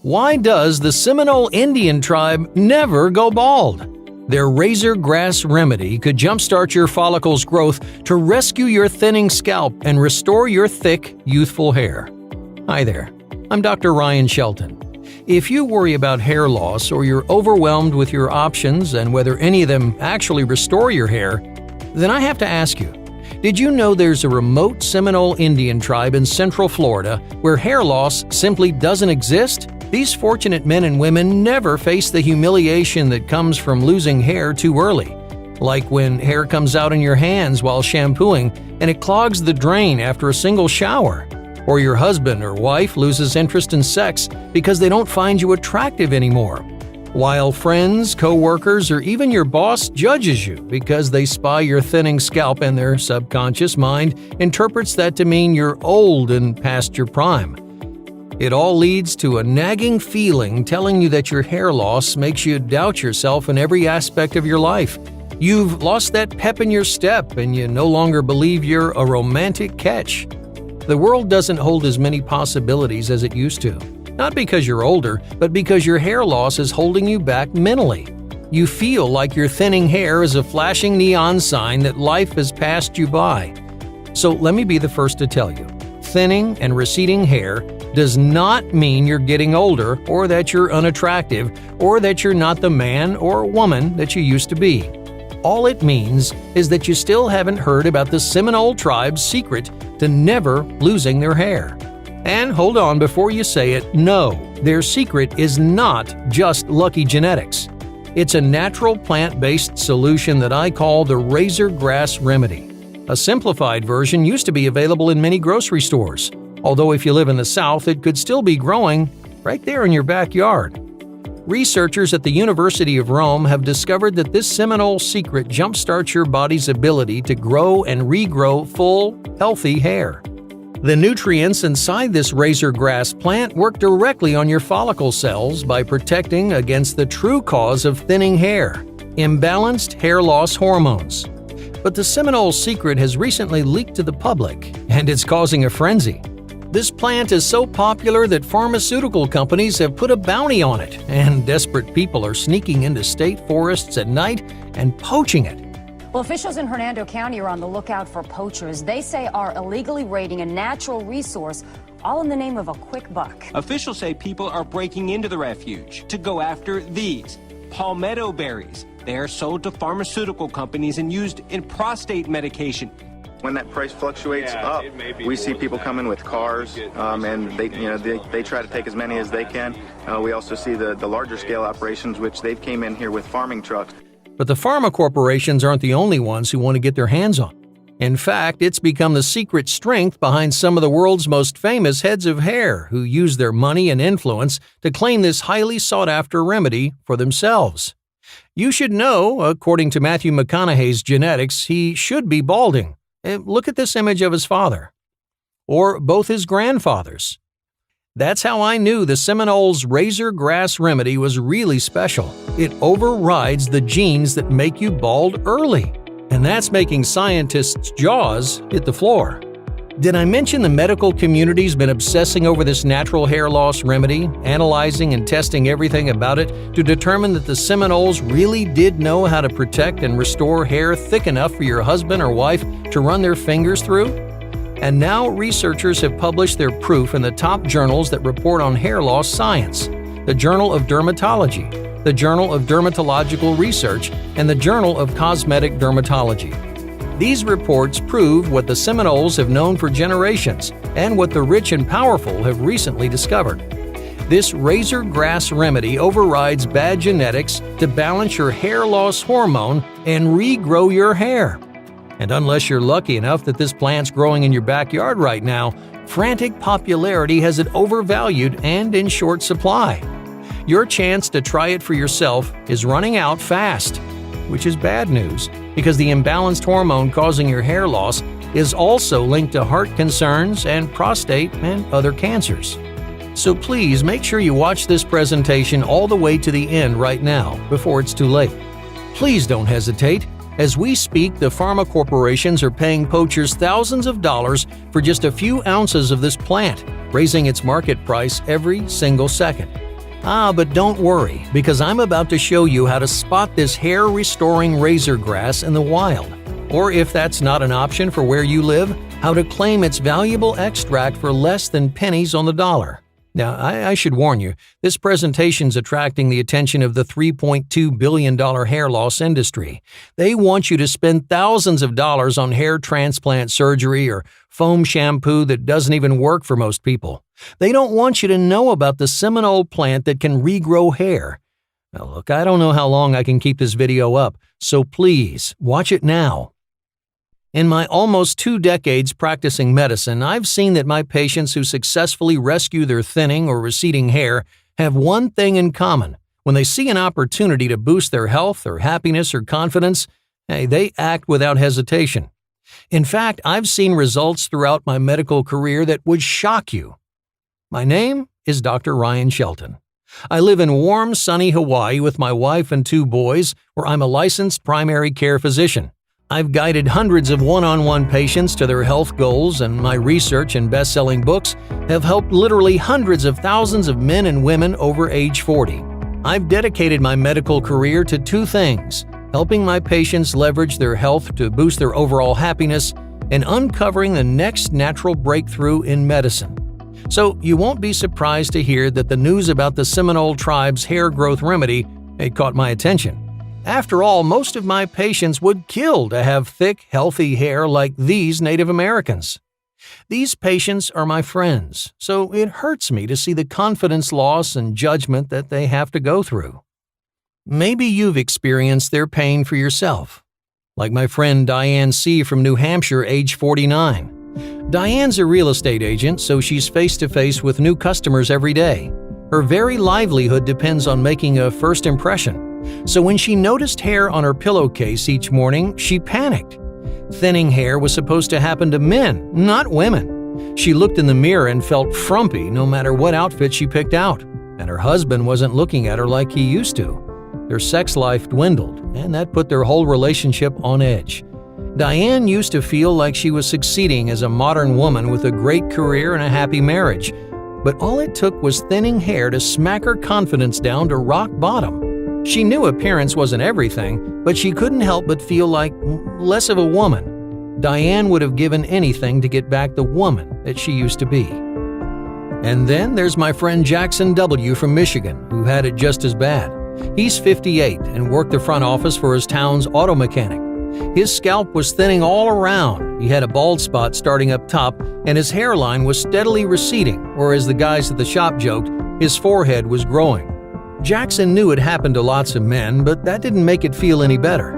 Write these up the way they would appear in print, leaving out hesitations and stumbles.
Why does the Seminole Indian tribe never go bald? Their razor grass remedy could jumpstart your follicles' growth to rescue your thinning scalp and restore your thick, youthful hair. Hi there, I'm Dr. Ryan Shelton. If you worry about hair loss or you're overwhelmed with your options and whether any of them actually restore your hair, then I have to ask you, did you know there's a remote Seminole Indian tribe in Central Florida where hair loss simply doesn't exist? These fortunate men and women never face the humiliation that comes from losing hair too early, like when hair comes out in your hands while shampooing and it clogs the drain after a single shower, or your husband or wife loses interest in sex because they don't find you attractive anymore, while friends, co-workers, or even your boss judges you because they spy your thinning scalp and their subconscious mind interprets that to mean you're old and past your prime. It all leads to a nagging feeling telling you that your hair loss makes you doubt yourself in every aspect of your life. You've lost that pep in your step and you no longer believe you're a romantic catch. The world doesn't hold as many possibilities as it used to. Not because you're older, but because your hair loss is holding you back mentally. You feel like your thinning hair is a flashing neon sign that life has passed you by. So let me be the first to tell you, thinning and receding hair does not mean you're getting older or that you're unattractive or that you're not the man or woman that you used to be. All it means is that you still haven't heard about the Seminole tribe's secret to never losing their hair. And hold on before you say it, no, their secret is not just lucky genetics. It's a natural plant-based solution that I call the razor grass remedy. A simplified version used to be available in many grocery stores. Although if you live in the South, it could still be growing right there in your backyard. Researchers at the University of Rome have discovered that this Seminole secret jumpstarts your body's ability to grow and regrow full, healthy hair. The nutrients inside this razor grass plant work directly on your follicle cells by protecting against the true cause of thinning hair, imbalanced hair loss hormones. But the Seminole secret has recently leaked to the public, and it's causing a frenzy. This plant is so popular that pharmaceutical companies have put a bounty on it, and desperate people are sneaking into state forests at night and poaching it. Well, officials in Hernando County are on the lookout for poachers they say are illegally raiding a natural resource, all in the name of a quick buck. Officials say people are breaking into the refuge to go after these palmetto berries. They are sold to pharmaceutical companies and used in prostate medication. When that price fluctuates up, we see people come in with cars, and they try to take as many as they can. We also see the larger scale operations, which they've came in here with farming trucks. But the pharma corporations aren't the only ones who want to get their hands on. In fact, it's become the secret strength behind some of the world's most famous heads of hair who use their money and influence to claim this highly sought-after remedy for themselves. You should know, according to Matthew McConaughey's genetics, he should be balding. Look at this image of his father. Or both his grandfathers. That's how I knew the Seminole's razor grass remedy was really special. It overrides the genes that make you bald early. And that's making scientists' jaws hit the floor. Did I mention the medical community's been obsessing over this natural hair loss remedy, analyzing and testing everything about it to determine that the Seminoles really did know how to protect and restore hair thick enough for your husband or wife to run their fingers through? And now researchers have published their proof in the top journals that report on hair loss science: the Journal of Dermatology, the Journal of Dermatological Research, and the Journal of Cosmetic Dermatology. These reports prove what the Seminoles have known for generations and what the rich and powerful have recently discovered. This razor grass remedy overrides bad genetics to balance your hair loss hormone and regrow your hair. And unless you're lucky enough that this plant's growing in your backyard right now, frantic popularity has it overvalued and in short supply. Your chance to try it for yourself is running out fast, which is bad news because the imbalanced hormone causing your hair loss is also linked to heart concerns and prostate and other cancers. So please make sure you watch this presentation all the way to the end right now before it's too late. Please don't hesitate. As we speak, the pharma corporations are paying poachers thousands of dollars for just a few ounces of this plant, raising its market price every single second. But don't worry, because I'm about to show you how to spot this hair-restoring razor grass in the wild. Or if that's not an option for where you live, how to claim its valuable extract for less than pennies on the dollar. Now, I should warn you, this presentation's attracting the attention of the $3.2 billion hair loss industry. They want you to spend thousands of dollars on hair transplant surgery or foam shampoo that doesn't even work for most people. They don't want you to know about the Seminole plant that can regrow hair. Now look, I don't know how long I can keep this video up, so please, watch it now. In my almost 2 decades practicing medicine, I've seen that my patients who successfully rescue their thinning or receding hair have one thing in common. When they see an opportunity to boost their health or happiness or confidence, they act without hesitation. In fact, I've seen results throughout my medical career that would shock you. My name is Dr. Ryan Shelton. I live in warm, sunny Hawaii with my wife and 2 boys, where I'm a licensed primary care physician. I've guided hundreds of one-on-one patients to their health goals, and my research and best-selling books have helped literally hundreds of thousands of men and women over age 40. I've dedicated my medical career to 2 things: helping my patients leverage their health to boost their overall happiness, and uncovering the next natural breakthrough in medicine. So you won't be surprised to hear that the news about the Seminole tribe's hair growth remedy caught my attention. After all, most of my patients would kill to have thick, healthy hair like these Native Americans. These patients are my friends, so it hurts me to see the confidence loss and judgment that they have to go through. Maybe you've experienced their pain for yourself. Like my friend Diane C. from New Hampshire, age 49. Diane's a real estate agent, so she's face-to-face with new customers every day. Her very livelihood depends on making a first impression. So when she noticed hair on her pillowcase each morning, she panicked. Thinning hair was supposed to happen to men, not women. She looked in the mirror and felt frumpy no matter what outfit she picked out, and her husband wasn't looking at her like he used to. Their sex life dwindled, and that put their whole relationship on edge. Diane used to feel like she was succeeding as a modern woman with a great career and a happy marriage, but all it took was thinning hair to smack her confidence down to rock bottom. She knew appearance wasn't everything, but she couldn't help but feel like less of a woman. Diane would have given anything to get back the woman that she used to be. And then there's my friend Jackson W. from Michigan, who had it just as bad. He's 58 and worked the front office for his town's auto mechanic. His scalp was thinning all around, he had a bald spot starting up top, and his hairline was steadily receding, or as the guys at the shop joked, his forehead was growing. Jackson knew it happened to lots of men, but that didn't make it feel any better.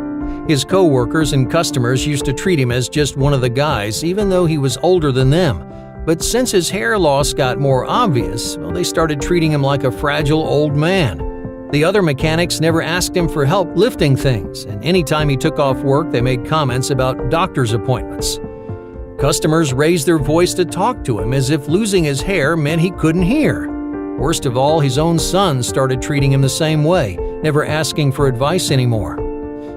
His co-workers and customers used to treat him as just one of the guys, even though he was older than them. But since his hair loss got more obvious, they started treating him like a fragile old man. The other mechanics never asked him for help lifting things, and anytime he took off work, they made comments about doctor's appointments. Customers raised their voice to talk to him as if losing his hair meant he couldn't hear. Worst of all, his own son started treating him the same way, never asking for advice anymore.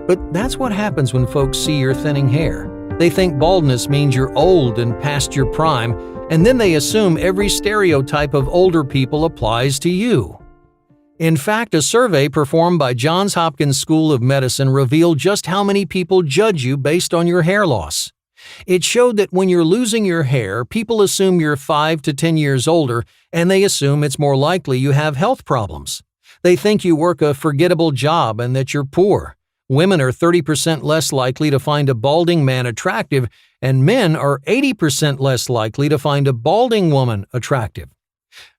But that's what happens when folks see your thinning hair. They think baldness means you're old and past your prime, and then they assume every stereotype of older people applies to you. In fact, a survey performed by Johns Hopkins School of Medicine revealed just how many people judge you based on your hair loss. It showed that when you're losing your hair, people assume you're 5 to 10 years older, and they assume it's more likely you have health problems. They think you work a forgettable job and that you're poor. Women are 30% less likely to find a balding man attractive, and men are 80% less likely to find a balding woman attractive.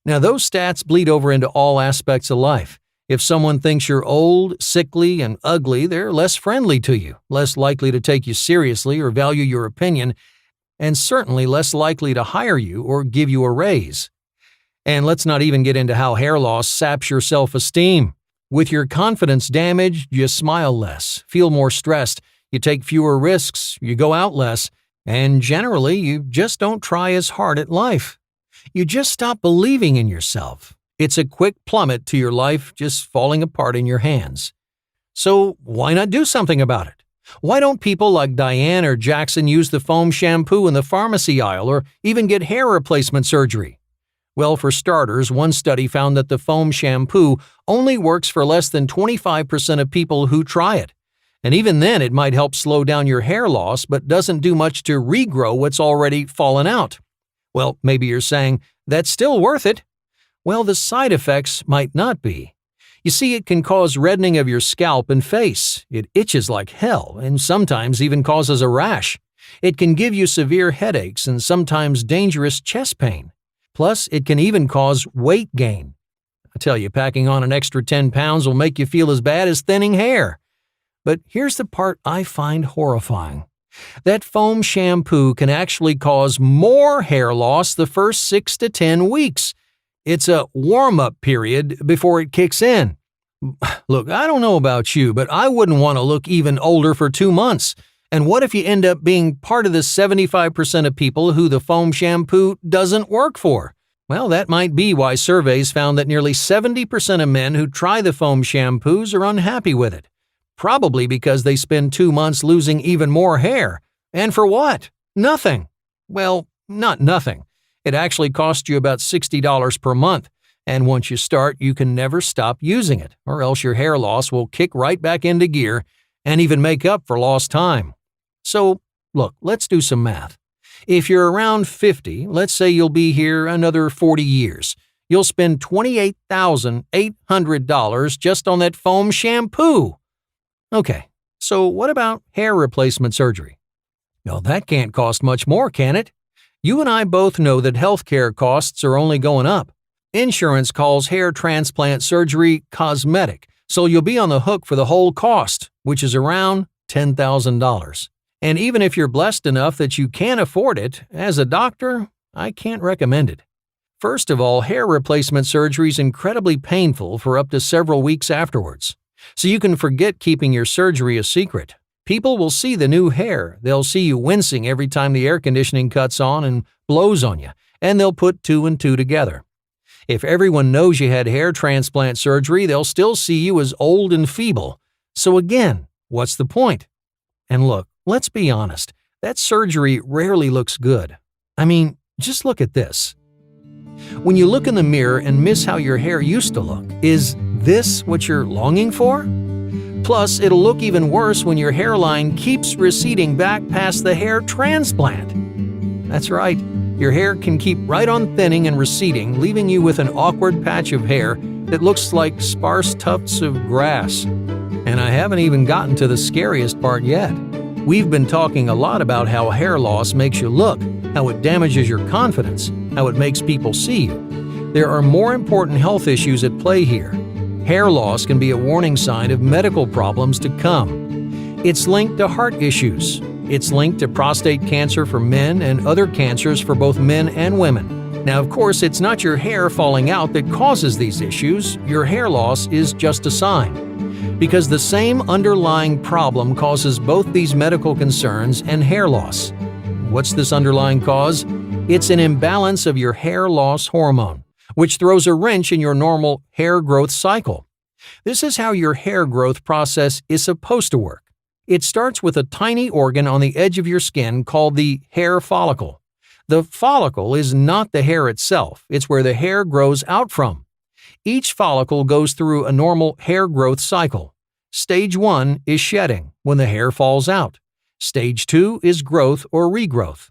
Now, those stats bleed over into all aspects of life. If someone thinks you're old, sickly, and ugly, they're less friendly to you, less likely to take you seriously or value your opinion, and certainly less likely to hire you or give you a raise. And let's not even get into how hair loss saps your self-esteem. With your confidence damaged, you smile less, feel more stressed, you take fewer risks, you go out less, and generally you just don't try as hard at life. You just stop believing in yourself. It's a quick plummet to your life just falling apart in your hands. So why not do something about it? Why don't people like Diane or Jackson use the foam shampoo in the pharmacy aisle or even get hair replacement surgery? Well, for starters, one study found that the foam shampoo only works for less than 25% of people who try it. And even then, it might help slow down your hair loss, but doesn't do much to regrow what's already fallen out. Well, maybe you're saying, that's still worth it. Well, the side effects might not be. You see, it can cause reddening of your scalp and face. It itches like hell and sometimes even causes a rash. It can give you severe headaches and sometimes dangerous chest pain. Plus, it can even cause weight gain. I tell you, packing on an extra 10 pounds will make you feel as bad as thinning hair. But here's the part I find horrifying. That foam shampoo can actually cause more hair loss the first 6 to 10 weeks. It's a warm-up period before it kicks in. Look, I don't know about you, but I wouldn't want to look even older for 2 months. And what if you end up being part of the 75% of people who the foam shampoo doesn't work for? Well, that might be why surveys found that nearly 70% of men who try the foam shampoos are unhappy with it. Probably because they spend 2 months losing even more hair. And for what? Nothing. Well, not nothing. It actually costs you about $60 per month. And once you start, you can never stop using it, or else your hair loss will kick right back into gear and even make up for lost time. So, look, let's do some math. If you're around 50, let's say you'll be here another 40 years. You'll spend $28,800 just on that foam shampoo. Okay, so what about hair replacement surgery? Well, that can't cost much more, can it? You and I both know that healthcare costs are only going up. Insurance calls hair transplant surgery cosmetic, so you'll be on the hook for the whole cost, which is around $10,000. And even if you're blessed enough that you can afford it, as a doctor, I can't recommend it. First of all, hair replacement surgery is incredibly painful for up to several weeks afterwards. So you can forget keeping your surgery a secret. People will see the new hair. They'll see you wincing every time the air conditioning cuts on and blows on you, and they'll put 2 and 2 together. If everyone knows you had hair transplant surgery, they'll still see you as old and feeble. So again, what's the point? And look, let's be honest, that surgery rarely looks good. I mean, just look at this. When you look in the mirror and miss how your hair used to look, is this what you're longing for? Plus, it'll look even worse when your hairline keeps receding back past the hair transplant. That's right, your hair can keep right on thinning and receding, leaving you with an awkward patch of hair that looks like sparse tufts of grass. And I haven't even gotten to the scariest part yet. We've been talking a lot about how hair loss makes you look, how it damages your confidence, how it makes people see you. There are more important health issues at play here. Hair loss can be a warning sign of medical problems to come. It's linked to heart issues. It's linked to prostate cancer for men and other cancers for both men and women. Now, of course, it's not your hair falling out that causes these issues. Your hair loss is just a sign. Because the same underlying problem causes both these medical concerns and hair loss. What's this underlying cause? It's an imbalance of your hair loss hormone, which throws a wrench in your normal hair growth cycle. This is how your hair growth process is supposed to work. It starts with a tiny organ on the edge of your skin called the hair follicle. The follicle is not the hair itself, it's where the hair grows out from. Each follicle goes through a normal hair growth cycle. Stage 1 is shedding, when the hair falls out. Stage 2 is growth or regrowth.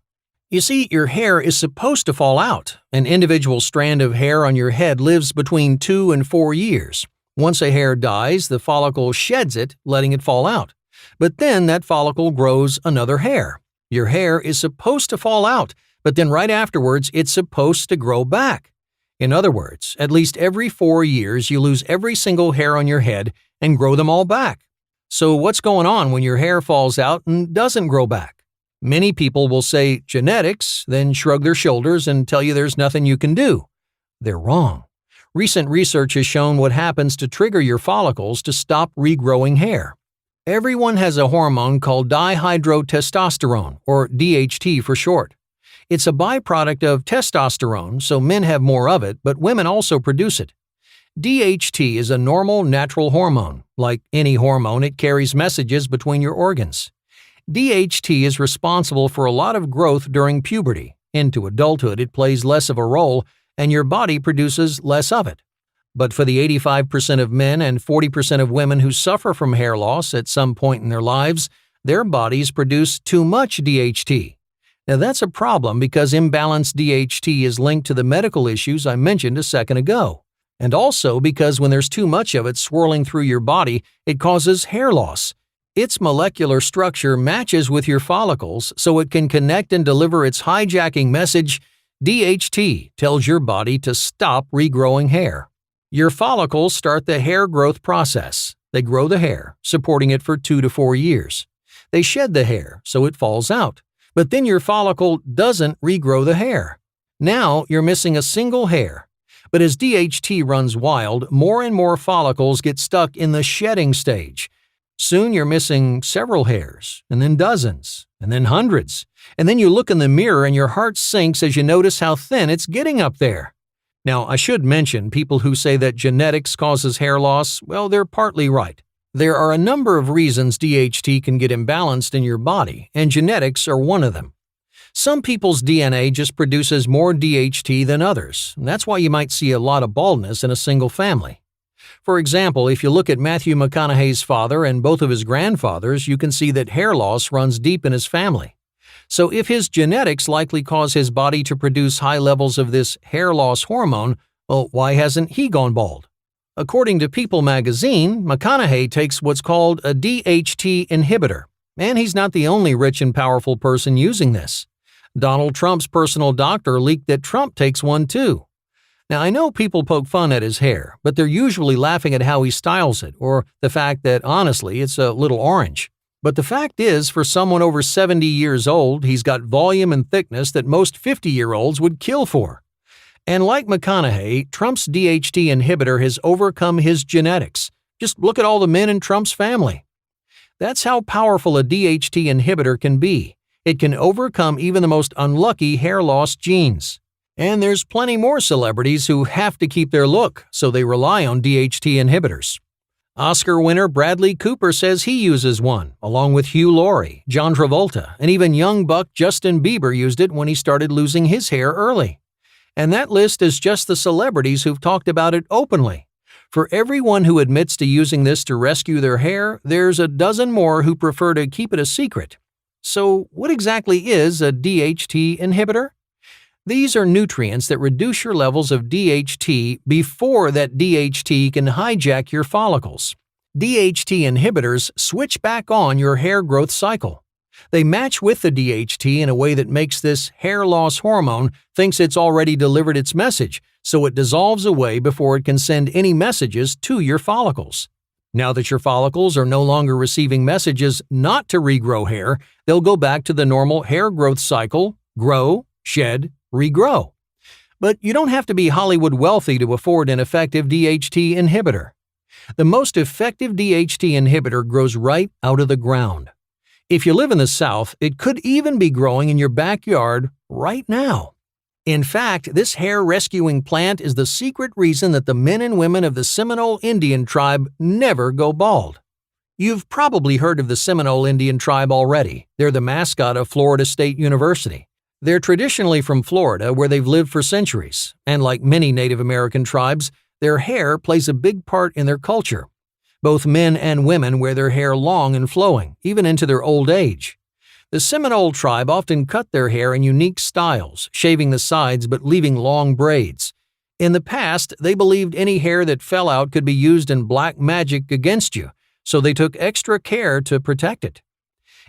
You see, your hair is supposed to fall out. An individual strand of hair on your head lives between 2 and 4 years. Once a hair dies, the follicle sheds it, letting it fall out. But then that follicle grows another hair. Your hair is supposed to fall out, but then right afterwards, it's supposed to grow back. In other words, at least every 4 years, you lose every single hair on your head and grow them all back. So what's going on when your hair falls out and doesn't grow back? Many people will say genetics, then shrug their shoulders and tell you there's nothing you can do. They're wrong. Recent research has shown what happens to trigger your follicles to stop regrowing hair. Everyone has a hormone called dihydrotestosterone, or DHT for short. It's a byproduct of testosterone, so men have more of it, but women also produce it. DHT is a normal, natural hormone. Like any hormone, it carries messages between your organs. DHT is responsible for a lot of growth during puberty. Into adulthood, it plays less of a role, and your body produces less of it. But for the 85% of men and 40% of women who suffer from hair loss at some point in their lives, their bodies produce too much DHT. Now that's a problem because imbalanced DHT is linked to the medical issues I mentioned a second ago. And also because when there's too much of it swirling through your body, it causes hair loss. Its molecular structure matches with your follicles so it can connect and deliver its hijacking message. DHT tells your body to stop regrowing hair. Your follicles start the hair growth process. They grow the hair, supporting it for 2 to 4 years. They shed the hair, so it falls out. But then your follicle doesn't regrow the hair. Now you're missing a single hair. But as DHT runs wild, more and more follicles get stuck in the shedding stage. Soon you're missing several hairs, and then dozens, and then hundreds. And then you look in the mirror and your heart sinks as you notice how thin it's getting up there. Now, I should mention people who say that genetics causes hair loss, well, they're partly right. There are a number of reasons DHT can get imbalanced in your body, and genetics are one of them. Some people's DNA just produces more DHT than others, and that's why you might see a lot of baldness in a single family. For example, if you look at Matthew McConaughey's father and both of his grandfathers, you can see that hair loss runs deep in his family. So if his genetics likely cause his body to produce high levels of this hair loss hormone, well, why hasn't he gone bald? According to People magazine, McConaughey takes what's called a DHT inhibitor, and he's not the only rich and powerful person using this. Donald Trump's personal doctor leaked that Trump takes one too. Now, I know people poke fun at his hair, but they're usually laughing at how he styles it or the fact that, honestly, it's a little orange. But the fact is, for someone over 70 years old, he's got volume and thickness that most 50-year-olds would kill for. And like McConaughey, Trump's DHT inhibitor has overcome his genetics. Just look at all the men in Trump's family. That's how powerful a DHT inhibitor can be. It can overcome even the most unlucky hair loss genes. And there's plenty more celebrities who have to keep their look, so they rely on DHT inhibitors. Oscar winner Bradley Cooper says he uses one, along with Hugh Laurie, John Travolta, and even young buck Justin Bieber used it when he started losing his hair early. And that list is just the celebrities who've talked about it openly. For everyone who admits to using this to rescue their hair, there's a dozen more who prefer to keep it a secret. So what exactly is a DHT inhibitor? These are nutrients that reduce your levels of DHT before that DHT can hijack your follicles. DHT inhibitors switch back on your hair growth cycle. They match with the DHT in a way that makes this hair loss hormone thinks it's already delivered its message, so it dissolves away before it can send any messages to your follicles. Now that your follicles are no longer receiving messages not to regrow hair, they'll go back to the normal hair growth cycle: grow, shed, regrow. But you don't have to be Hollywood wealthy to afford an effective DHT inhibitor. The most effective DHT inhibitor grows right out of the ground. If you live in the South, it could even be growing in your backyard right now. In fact, this hair-rescuing plant is the secret reason that the men and women of the Seminole Indian tribe never go bald. You've probably heard of the Seminole Indian tribe already. They're the mascot of Florida State University. They're traditionally from Florida, where they've lived for centuries, and like many Native American tribes, their hair plays a big part in their culture. Both men and women wear their hair long and flowing, even into their old age. The Seminole tribe often cut their hair in unique styles, shaving the sides but leaving long braids. In the past, they believed any hair that fell out could be used in black magic against you, so they took extra care to protect it.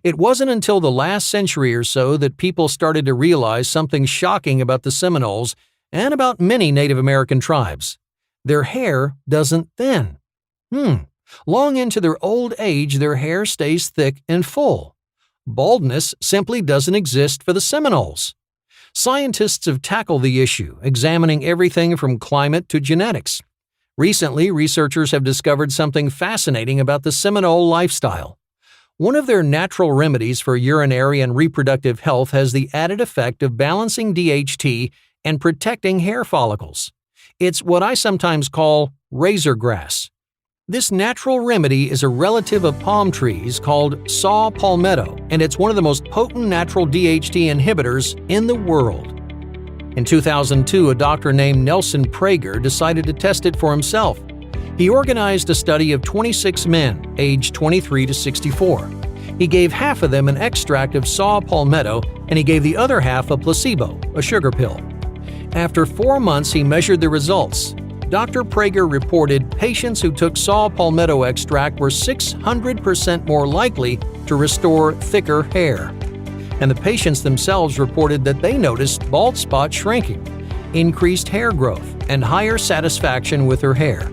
It wasn't until the last century or so that people started to realize something shocking about the Seminoles and about many Native American tribes. Their hair doesn't thin. Long into their old age, their hair stays thick and full. Baldness simply doesn't exist for the Seminoles. Scientists have tackled the issue, examining everything from climate to genetics. Recently, researchers have discovered something fascinating about the Seminole lifestyle. One of their natural remedies for urinary and reproductive health has the added effect of balancing DHT and protecting hair follicles. It's what I sometimes call razor grass. This natural remedy is a relative of palm trees called saw palmetto, and it's one of the most potent natural DHT inhibitors in the world. In 2002, a doctor named Nelson Prager decided to test it for himself. He organized a study of 26 men, aged 23 to 64. He gave half of them an extract of saw palmetto and he gave the other half a placebo, a sugar pill. After 4 months, he measured the results. Dr. Prager reported patients who took saw palmetto extract were 600% more likely to restore thicker hair. And the patients themselves reported that they noticed bald spots shrinking, increased hair growth, and higher satisfaction with their hair.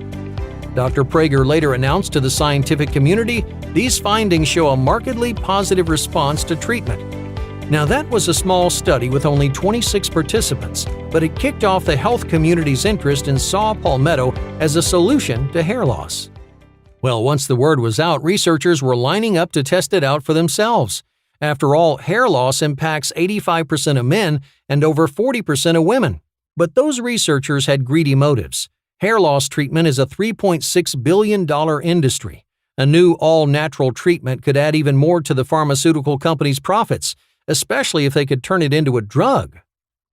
Dr. Prager later announced to the scientific community, these findings show a markedly positive response to treatment. Now that was a small study with only 26 participants, but it kicked off the health community's interest in saw palmetto as a solution to hair loss. Well, once the word was out, researchers were lining up to test it out for themselves. After all, hair loss impacts 85% of men and over 40% of women. But those researchers had greedy motives. Hair loss treatment is a $3.6 billion industry. A new all-natural treatment could add even more to the pharmaceutical company's profits, especially if they could turn it into a drug.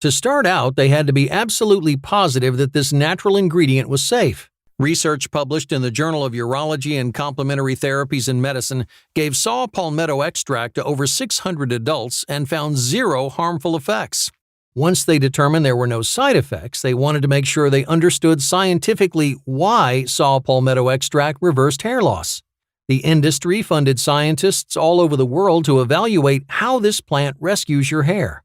To start out, they had to be absolutely positive that this natural ingredient was safe. Research published in the Journal of Urology and Complementary Therapies in Medicine gave saw palmetto extract to over 600 adults and found 0 harmful effects. Once they determined there were no side effects, they wanted to make sure they understood scientifically why saw palmetto extract reversed hair loss. The industry funded scientists all over the world to evaluate how this plant rescues your hair.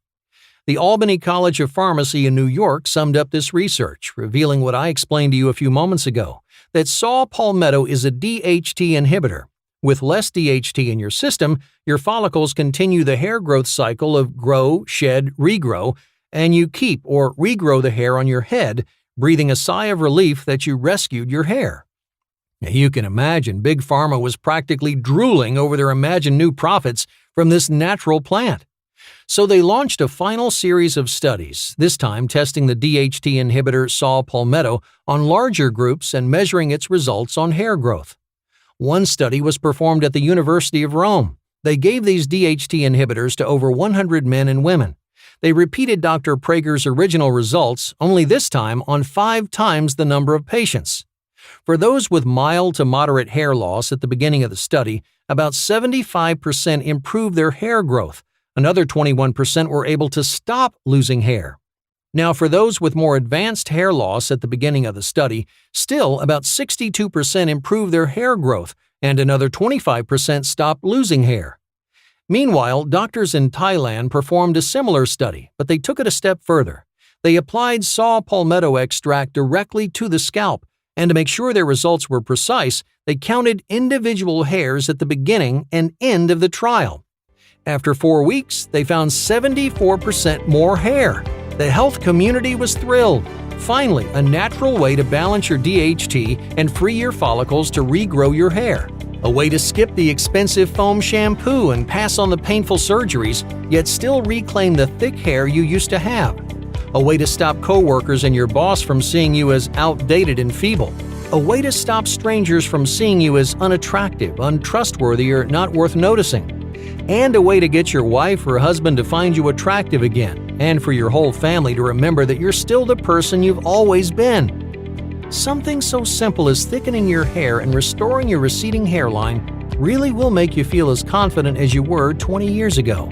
The Albany College of Pharmacy in New York summed up this research, revealing what I explained to you a few moments ago, that saw palmetto is a DHT inhibitor. With less DHT in your system, your follicles continue the hair growth cycle of grow, shed, regrow, and you keep or regrow the hair on your head, breathing a sigh of relief that you rescued your hair. Now, you can imagine Big Pharma was practically drooling over their imagined new profits from this natural plant. So they launched a final series of studies, this time testing the DHT inhibitor saw palmetto on larger groups and measuring its results on hair growth. One study was performed at the University of Rome. They gave these DHT inhibitors to over 100 men and women. They repeated Dr. Prager's original results, only this time on 5 times the number of patients. For those with mild to moderate hair loss at the beginning of the study, about 75% improved their hair growth. Another 21% were able to stop losing hair. Now, for those with more advanced hair loss at the beginning of the study, still about 62% improved their hair growth, and another 25% stopped losing hair. Meanwhile, doctors in Thailand performed a similar study, but they took it a step further. They applied saw palmetto extract directly to the scalp, and to make sure their results were precise, they counted individual hairs at the beginning and end of the trial. After 4 weeks, they found 74% more hair. The health community was thrilled. Finally, a natural way to balance your DHT and free your follicles to regrow your hair. A way to skip the expensive foam shampoo and pass on the painful surgeries, yet still reclaim the thick hair you used to have. A way to stop coworkers and your boss from seeing you as outdated and feeble. A way to stop strangers from seeing you as unattractive, untrustworthy, or not worth noticing. And a way to get your wife or husband to find you attractive again, and for your whole family to remember that you're still the person you've always been. Something so simple as thickening your hair and restoring your receding hairline really will make you feel as confident as you were 20 years ago.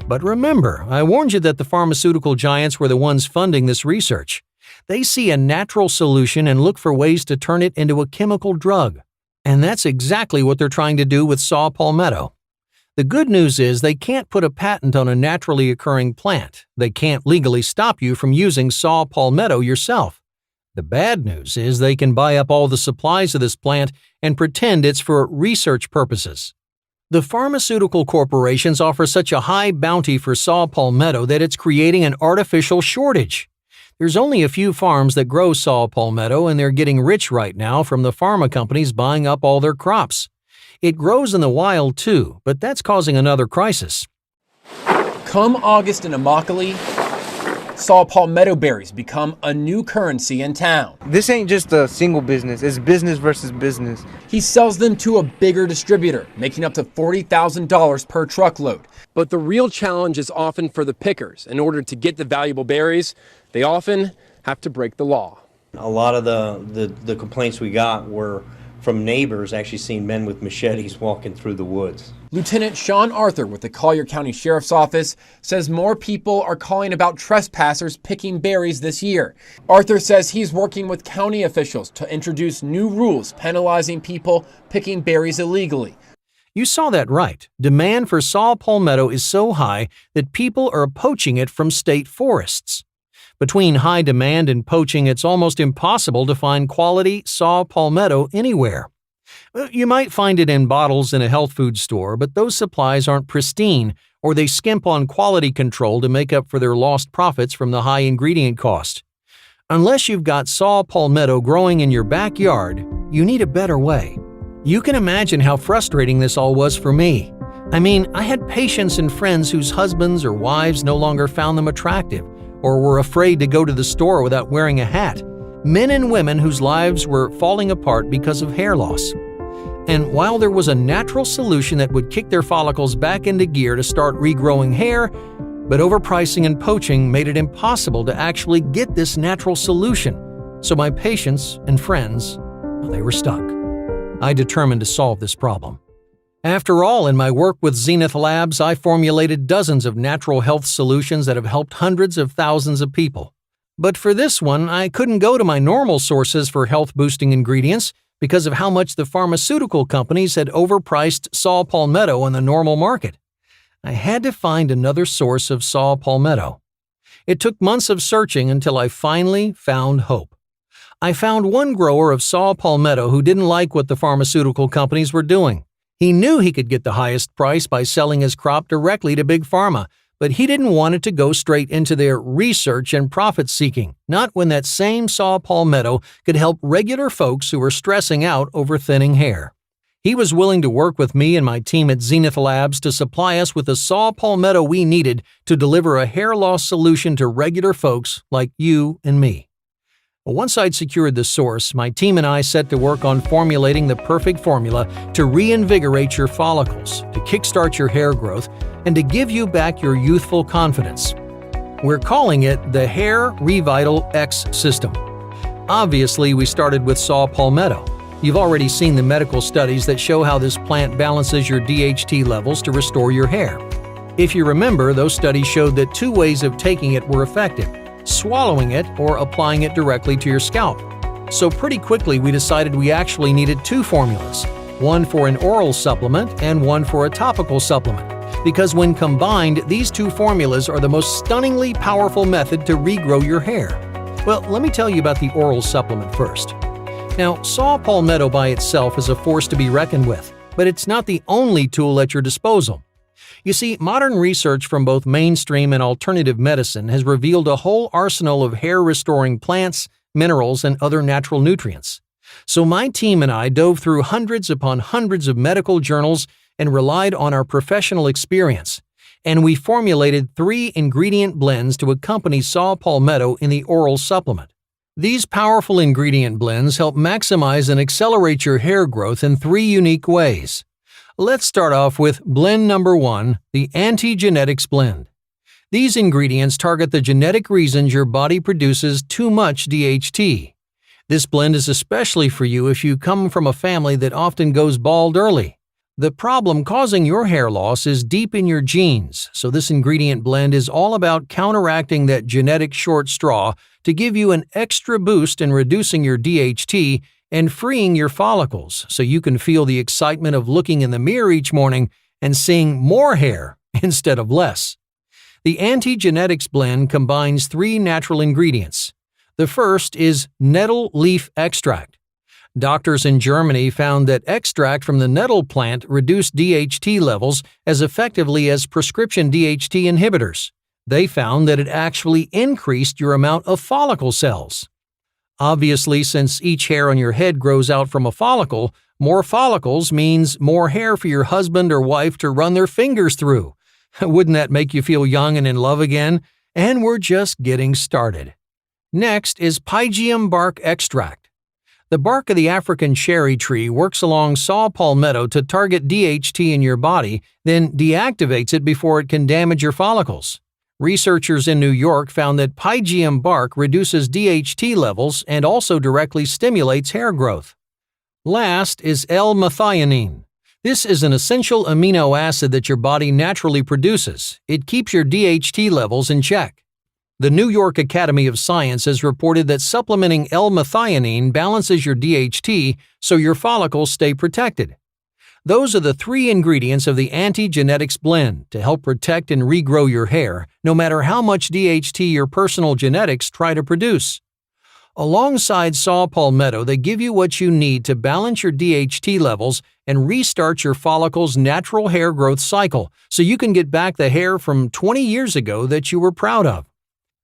But remember, I warned you that the pharmaceutical giants were the ones funding this research. They see a natural solution and look for ways to turn it into a chemical drug. And that's exactly what they're trying to do with saw palmetto. The good news is they can't put a patent on a naturally occurring plant. They can't legally stop you from using saw palmetto yourself. The bad news is they can buy up all the supplies of this plant and pretend it's for research purposes. The pharmaceutical corporations offer such a high bounty for saw palmetto that it's creating an artificial shortage. There's only a few farms that grow saw palmetto, and they're getting rich right now from the pharma companies buying up all their crops. It grows in the wild too, but that's causing another crisis. Come August in Immokalee, saw palmetto berries become a new currency in town. This ain't just a single business, it's business versus business. He sells them to a bigger distributor, making up to $40,000 per truckload. But the real challenge is often for the pickers. In order to get the valuable berries, they often have to break the law. A lot of the complaints we got were from neighbors actually seeing men with machetes walking through the woods. Lieutenant Sean Arthur with the Collier County Sheriff's Office says more people are calling about trespassers picking berries this year. Arthur says he's working with county officials to introduce new rules penalizing people picking berries illegally. You saw that right. Demand for saw palmetto is so high that people are poaching it from state forests. Between high demand and poaching, it's almost impossible to find quality saw palmetto anywhere. You might find it in bottles in a health food store, but those supplies aren't pristine, or they skimp on quality control to make up for their lost profits from the high ingredient cost. Unless you've got saw palmetto growing in your backyard, you need a better way. You can imagine how frustrating this all was for me. I mean, I had patients and friends whose husbands or wives no longer found them attractive, or were afraid to go to the store without wearing a hat. Men and women whose lives were falling apart because of hair loss. And while there was a natural solution that would kick their follicles back into gear to start regrowing hair, but overpricing and poaching made it impossible to actually get this natural solution. So my patients and friends, well, they were stuck. I determined to solve this problem. After all, in my work with Zenith Labs, I formulated dozens of natural health solutions that have helped hundreds of thousands of people. But for this one, I couldn't go to my normal sources for health-boosting ingredients because of how much the pharmaceutical companies had overpriced saw palmetto on the normal market. I had to find another source of saw palmetto. It took months of searching until I finally found hope. I found one grower of saw palmetto who didn't like what the pharmaceutical companies were doing. He knew he could get the highest price by selling his crop directly to Big Pharma, but he didn't want it to go straight into their research and profit-seeking, not when that same saw palmetto could help regular folks who were stressing out over thinning hair. He was willing to work with me and my team at Zenith Labs to supply us with the saw palmetto we needed to deliver a hair loss solution to regular folks like you and me. Once I'd secured the source, my team and I set to work on formulating the perfect formula to reinvigorate your follicles, to kickstart your hair growth, and to give you back your youthful confidence. We're calling it the Hair Revital X system. Obviously, we started with saw palmetto. You've already seen the medical studies that show how this plant balances your DHT levels to restore your hair. If you remember, those studies showed that two ways of taking it were effective: swallowing it or applying it directly to your scalp. So pretty quickly we decided we actually needed two formulas, one for an oral supplement and one for a topical supplement, because when combined, these two formulas are the most stunningly powerful method to regrow your hair. Well, let me tell you about the oral supplement first. Now, saw palmetto by itself is a force to be reckoned with, but it's not the only tool at your disposal. You see, modern research from both mainstream and alternative medicine has revealed a whole arsenal of hair-restoring plants, minerals, and other natural nutrients. So my team and I dove through hundreds upon hundreds of medical journals and relied on our professional experience, and we formulated 3 ingredient blends to accompany saw palmetto in the oral supplement. These powerful ingredient blends help maximize and accelerate your hair growth in 3 unique ways. Let's start off with blend number 1, the anti-genetics blend. These ingredients target the genetic reasons your body produces too much DHT. This blend is especially for you if you come from a family that often goes bald early. The problem causing your hair loss is deep in your genes, so this ingredient blend is all about counteracting that genetic short straw to give you an extra boost in reducing your DHT and freeing your follicles so you can feel the excitement of looking in the mirror each morning and seeing more hair instead of less. The anti-genetics blend combines 3 natural ingredients. The first is nettle leaf extract. Doctors in Germany found that extract from the nettle plant reduced DHT levels as effectively as prescription DHT inhibitors. They found that it actually increased your amount of follicle cells. Obviously, since each hair on your head grows out from a follicle, more follicles means more hair for your husband or wife to run their fingers through. Wouldn't that make you feel young and in love again? And we're just getting started. Next is Pygeum bark extract. The bark of the African cherry tree works along saw palmetto to target DHT in your body, then deactivates it before it can damage your follicles. Researchers in New York found that Pygeum bark reduces DHT levels and also directly stimulates hair growth. Last is L-methionine. This is an essential amino acid that your body naturally produces. It keeps your DHT levels in check. The New York Academy of Science has reported that supplementing L-methionine balances your DHT so your follicles stay protected. Those are the 3 ingredients of the anti-genetics blend to help protect and regrow your hair, no matter how much DHT your personal genetics try to produce. Alongside saw palmetto, they give you what you need to balance your DHT levels and restart your follicles' natural hair growth cycle so you can get back the hair from 20 years ago that you were proud of.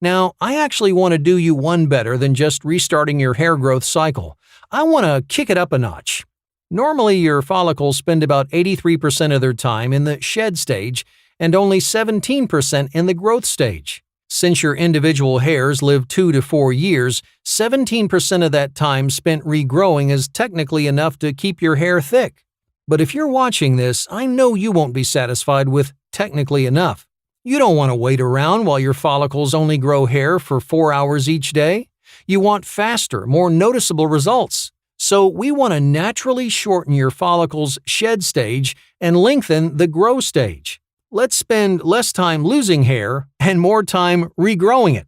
Now, I actually want to do you one better than just restarting your hair growth cycle. I want to kick it up a notch. Normally, your follicles spend about 83% of their time in the shed stage and only 17% in the growth stage. Since your individual hairs live 2 to 4 years, 17% of that time spent regrowing is technically enough to keep your hair thick. But if you're watching this, I know you won't be satisfied with technically enough. You don't want to wait around while your follicles only grow hair for 4 hours each day. You want faster, more noticeable results. So we want to naturally shorten your follicles' shed stage and lengthen the grow stage. Let's spend less time losing hair and more time regrowing it.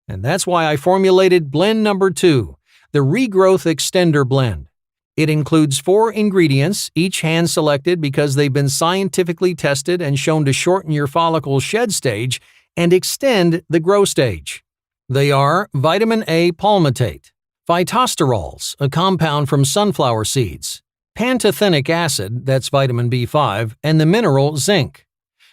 And that's why I formulated blend number 2, the Regrowth Extender Blend. It includes 4 ingredients, each hand-selected because they've been scientifically tested and shown to shorten your follicle's shed stage and extend the grow stage. They are vitamin A palmitate, phytosterols, a compound from sunflower seeds, pantothenic acid, that's vitamin B5, and the mineral zinc.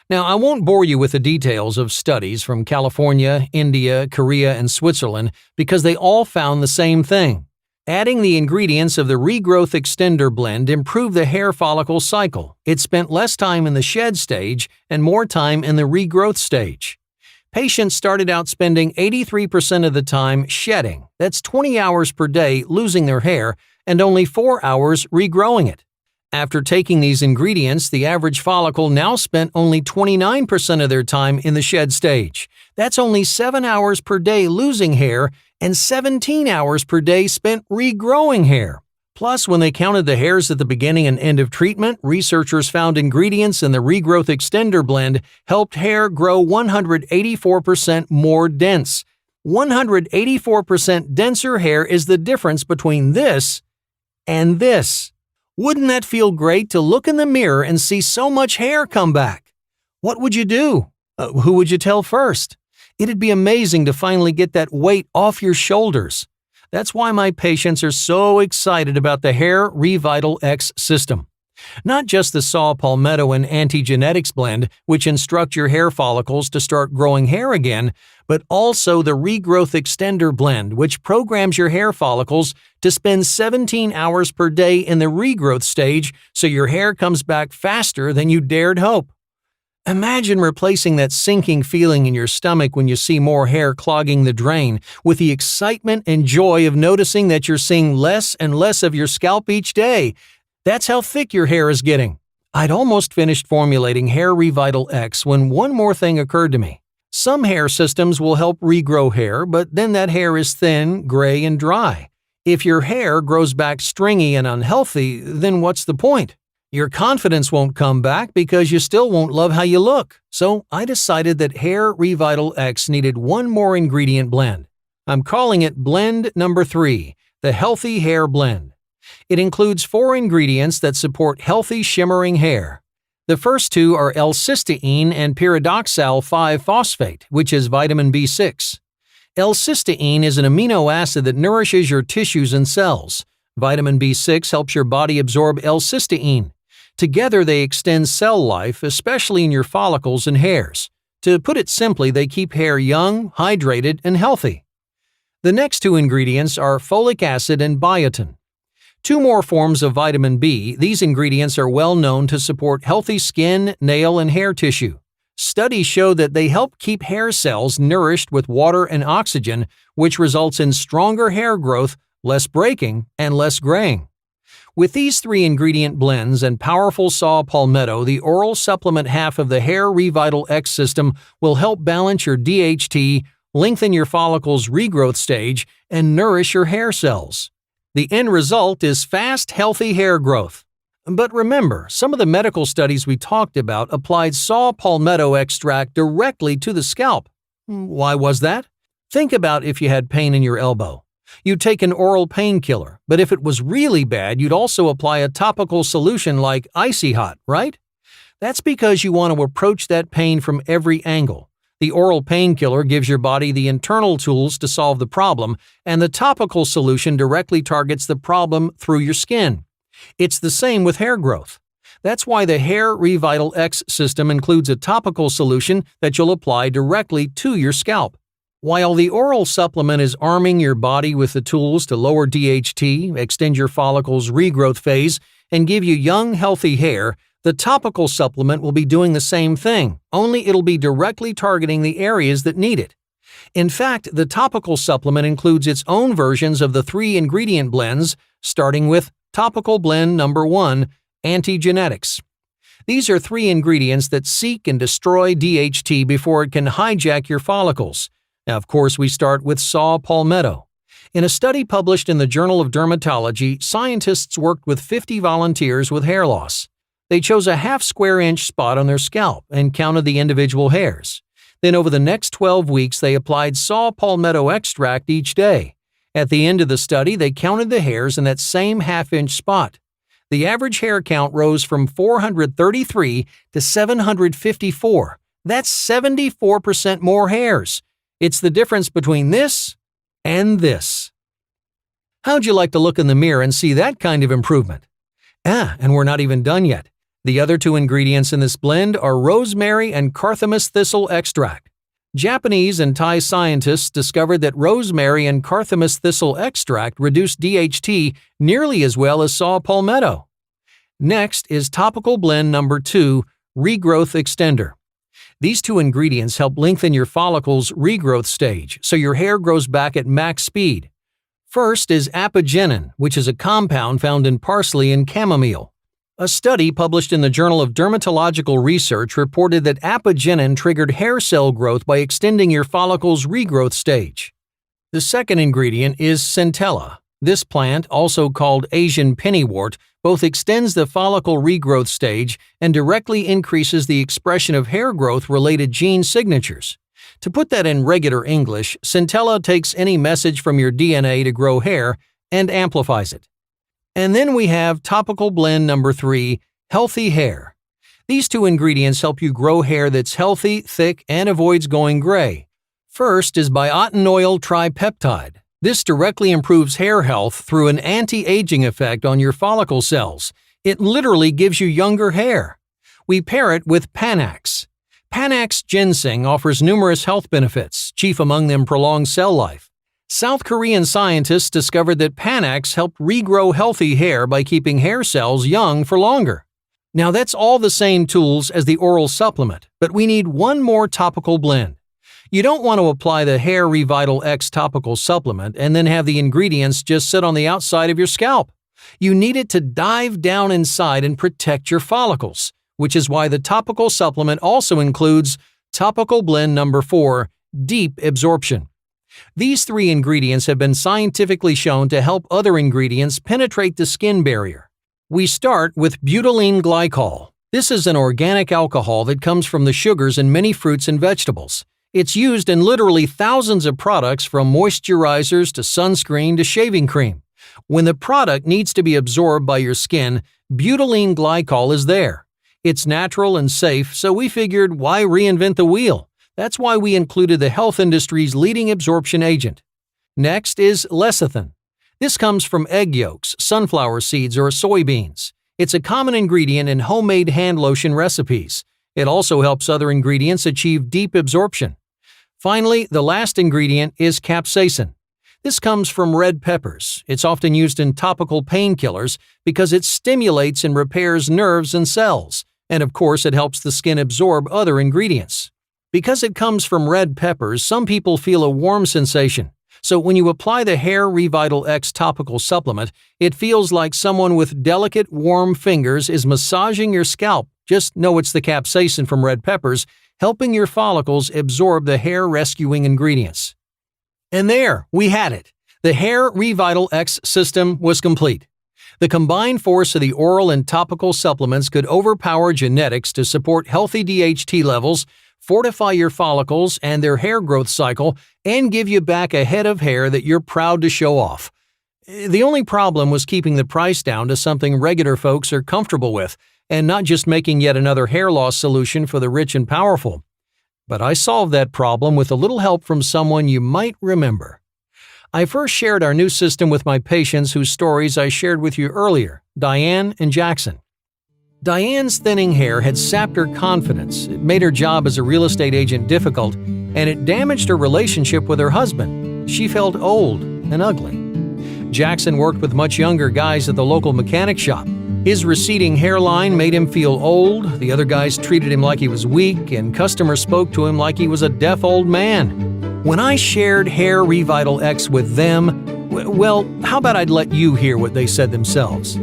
Now, I won't bore you with the details of studies from California, India, Korea, and Switzerland because they all found the same thing. Adding the ingredients of the Regrowth Extender Blend improved the hair follicle cycle. It spent less time in the shed stage and more time in the regrowth stage. Patients started out spending 83% of the time shedding. That's 20 hours per day losing their hair and only 4 hours regrowing it. After taking these ingredients, the average follicle now spent only 29% of their time in the shed stage. That's only 7 hours per day losing hair and 17 hours per day spent regrowing hair. Plus, when they counted the hairs at the beginning and end of treatment, researchers found ingredients in the Regrowth Extender Blend helped hair grow 184% more dense. 184% denser hair is the difference between this and this. Wouldn't that feel great to look in the mirror and see so much hair come back? What would you do? Who would you tell first? It'd be amazing to finally get that weight off your shoulders. That's why my patients are so excited about the Hair Revital X system. Not just the saw palmetto and anti-genetics blend, which instruct your hair follicles to start growing hair again, but also the Regrowth Extender Blend, which programs your hair follicles to spend 17 hours per day in the regrowth stage so your hair comes back faster than you dared hope. Imagine replacing that sinking feeling in your stomach when you see more hair clogging the drain with the excitement and joy of noticing that you're seeing less and less of your scalp each day. That's how thick your hair is getting. I'd almost finished formulating Hair Revital X when one more thing occurred to me. Some hair systems will help regrow hair, but then that hair is thin, gray, and dry. If your hair grows back stringy and unhealthy, then what's the point? Your confidence won't come back because you still won't love how you look. So I decided that Hair Revital X needed one more ingredient blend. I'm calling it blend number 3, the Healthy Hair Blend. It includes 4 ingredients that support healthy, shimmering hair. The first 2 are L-cysteine and pyridoxal 5-phosphate, which is vitamin B6. L-cysteine is an amino acid that nourishes your tissues and cells. Vitamin B6 helps your body absorb L-cysteine. Together, they extend cell life, especially in your follicles and hairs. To put it simply, they keep hair young, hydrated, and healthy. The next 2 ingredients are folic acid and biotin. 2 more forms of vitamin B, these ingredients are well known to support healthy skin, nail, and hair tissue. Studies show that they help keep hair cells nourished with water and oxygen, which results in stronger hair growth, less breaking, and less graying. With these 3 ingredient blends and powerful saw palmetto, the oral supplement half of the Hair Revital X system will help balance your DHT, lengthen your follicles' regrowth stage, and nourish your hair cells. The end result is fast, healthy hair growth. But remember, some of the medical studies we talked about applied saw palmetto extract directly to the scalp. Why was that? Think about if you had pain in your elbow. You'd take an oral painkiller, but if it was really bad, you'd also apply a topical solution like Icy Hot, right? That's because you want to approach that pain from every angle. The oral painkiller gives your body the internal tools to solve the problem, and the topical solution directly targets the problem through your skin. It's the same with hair growth. That's why the Hair Revital X system includes a topical solution that you'll apply directly to your scalp. While the oral supplement is arming your body with the tools to lower DHT, extend your follicles' regrowth phase, and give you young, healthy hair, the topical supplement will be doing the same thing, only it'll be directly targeting the areas that need it. In fact, the topical supplement includes its own versions of the 3 ingredient blends, starting with Topical Blend Number 1, Anti-Genetics. These are 3 ingredients that seek and destroy DHT before it can hijack your follicles. Now, of course, we start with saw palmetto. In a study published in the Journal of Dermatology, scientists worked with 50 volunteers with hair loss. They chose a half square inch spot on their scalp and counted the individual hairs. Then over the next 12 weeks, they applied saw palmetto extract each day. At the end of the study, they counted the hairs in that same half-inch spot. The average hair count rose from 433 to 754. That's 74% more hairs. It's the difference between this and this. How'd you like to look in the mirror and see that kind of improvement? And we're not even done yet. The other 2 ingredients in this blend are rosemary and carthamus thistle extract. Japanese and Thai scientists discovered that rosemary and carthamus thistle extract reduce DHT nearly as well as saw palmetto. Next is Topical Blend Number 2, Regrowth Extender. These 2 ingredients help lengthen your follicles' regrowth stage so your hair grows back at max speed. First is apigenin, which is a compound found in parsley and chamomile. A study published in the Journal of Dermatological Research reported that apigenin triggered hair cell growth by extending your follicle's regrowth stage. The second ingredient is centella. This plant, also called Asian pennywort, both extends the follicle regrowth stage and directly increases the expression of hair growth-related gene signatures. To put that in regular English, centella takes any message from your DNA to grow hair and amplifies it. And then we have Topical Blend Number 3, Healthy Hair. These 2 ingredients help you grow hair that's healthy, thick, and avoids going gray. First is biotin tripeptide. This directly improves hair health through an anti-aging effect on your follicle cells. It literally gives you younger hair. We pair it with Panax. Panax ginseng offers numerous health benefits, chief among them prolonged cell life. South Korean scientists discovered that Panax helped regrow healthy hair by keeping hair cells young for longer. Now that's all the same tools as the oral supplement, but we need one more topical blend. You don't want to apply the Hair Revital X topical supplement and then have the ingredients just sit on the outside of your scalp. You need it to dive down inside and protect your follicles, which is why the topical supplement also includes Topical Blend Number 4, Deep Absorption. These 3 ingredients have been scientifically shown to help other ingredients penetrate the skin barrier. We start with butylene glycol. This is an organic alcohol that comes from the sugars in many fruits and vegetables. It's used in literally thousands of products from moisturizers to sunscreen to shaving cream. When the product needs to be absorbed by your skin, butylene glycol is there. It's natural and safe, so we figured why reinvent the wheel? That's why we included the health industry's leading absorption agent. Next is lecithin. This comes from egg yolks, sunflower seeds, or soybeans. It's a common ingredient in homemade hand lotion recipes. It also helps other ingredients achieve deep absorption. Finally, the last ingredient is capsaicin. This comes from red peppers. It's often used in topical painkillers because it stimulates and repairs nerves and cells. And of course, it helps the skin absorb other ingredients. Because it comes from red peppers, some people feel a warm sensation. So when you apply the Hair Revital X topical supplement, it feels like someone with delicate, warm fingers is massaging your scalp. Just know it's the capsaicin from red peppers, helping your follicles absorb the hair-rescuing ingredients. And there, we had it. The Hair Revital X system was complete. The combined force of the oral and topical supplements could overpower genetics to support healthy DHT levels, fortify your follicles and their hair growth cycle, and give you back a head of hair that you're proud to show off. The only problem was keeping the price down to something regular folks are comfortable with, and not just making yet another hair loss solution for the rich and powerful. But I solved that problem with a little help from someone you might remember. I first shared our new system with my patients whose stories I shared with you earlier, Diane and Jackson. Diane's thinning hair had sapped her confidence, it made her job as a real estate agent difficult, and it damaged her relationship with her husband. She felt old and ugly. Jackson worked with much younger guys at the local mechanic shop. His receding hairline made him feel old, the other guys treated him like he was weak, and customers spoke to him like he was a deaf old man. When I shared Hair Revital X with them, well, how about I'd let you hear what they said themselves?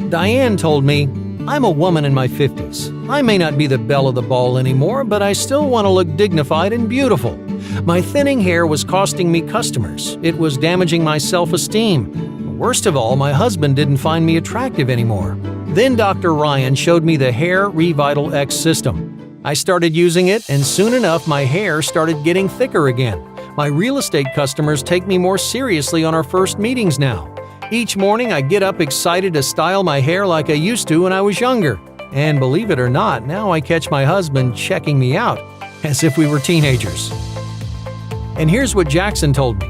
Diane told me, "I'm a woman in my 50s. I may not be the belle of the ball anymore, but I still want to look dignified and beautiful. My thinning hair was costing me customers. It was damaging my self-esteem. Worst of all, my husband didn't find me attractive anymore." Then Dr. Ryan showed me the Hair Revital X system. I started using it, and soon enough my hair started getting thicker again. My real estate customers take me more seriously on our first meetings now. Each morning I get up excited to style my hair like I used to when I was younger. And believe it or not, now I catch my husband checking me out, as if we were teenagers. And here's what Jackson told me.